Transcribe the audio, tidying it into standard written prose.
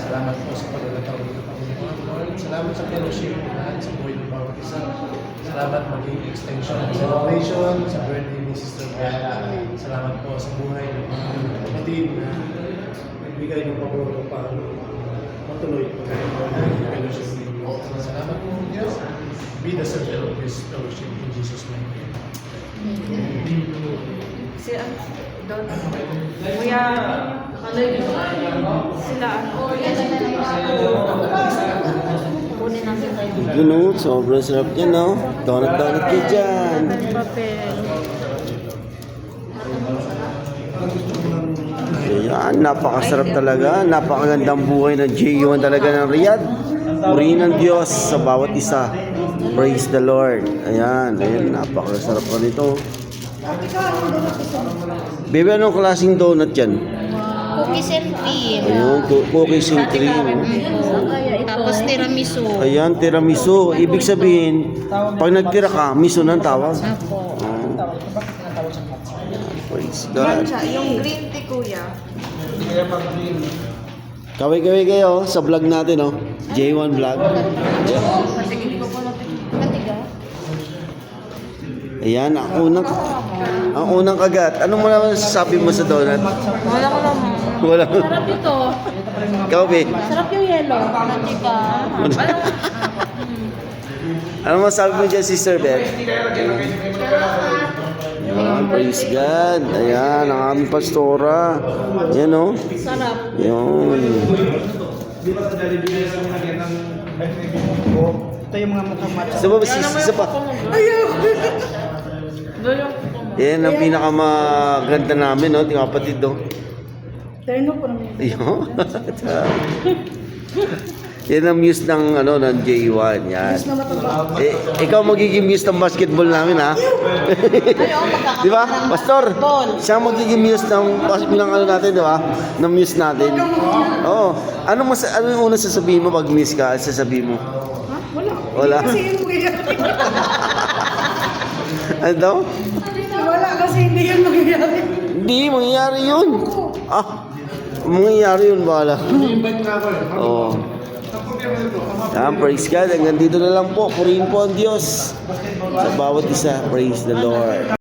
Salamat po sa pagkakataon ng Panginoon. Salamat sa fellowship at sa buhay ng bawat isa. Salamat maging extension ng celebration sa birthday ni Sister Bella. Salamat po sa buhay ng mga kapatid na nagbigay ng pabor upang matuloy po tayo ng fellowship ninyo. Salamat po Diyos. Be the center of this fellowship in Jesus' name. Si doon, kuya, sila kunin natin tayo. Yun o, sobrang sarap yan o. Donut-donut ka dyan. Papel. Ayan, napakasarap talaga. Napakagandang buhay ng J1 talaga ng Riyadh. Purihin ng Diyos sa bawat isa. Praise the Lord. Ayan, napakasarap pa nito. Bebe, anong klaseng donut yan? Cookies and cream. Ayun, cookies and cream. Tapos tiramisu. Ayan, tiramisu. Ibig sabihin, pag nagtira ka, miso ng tawag. Apo. Praise God. Yung green tea, kuya. Kaway-kaway kayo sa vlog natin, oh. J1 Vlog. Ayan, ang unang kagat. Ano mo naman sasabi mo sa donut? Wala ko naman. Wala. Sarap ito. Ikaw, be? Sarap yung yellow. Mantika. Ano masabi mo dyan, Sister Beth? Ayan, praise God. Ayan, ang aming pastora. Ayan, oh. Sarap. Ayan. Di ba sa Jollibee sa mga ng ito yung mga matamat. Isa pa. Yan ang pinakamaganda namin, no? Ting kapatid, no? Terno po naman. Ayun. Yan ang muse ng, ano, ng J1. Yan. Ikaw magiging muse ng basketball namin, ha? Di ba? Pastor, siya magiging muse ng ano natin, di ba? Ng muse natin. Oo. Ano yung una sasabihin mo pag muse ka? Sasabihin mo? Wala. Kasi yung magyayari. Ano daw? Wala kasi hindi yun magyayari. Hindi, mangyayari yun. Ah, mangyayari yun, bala. Oo. Yan, praise God. Hanggang dito na lang po. Purihin po ang Diyos sa bawat isa. Praise the Lord.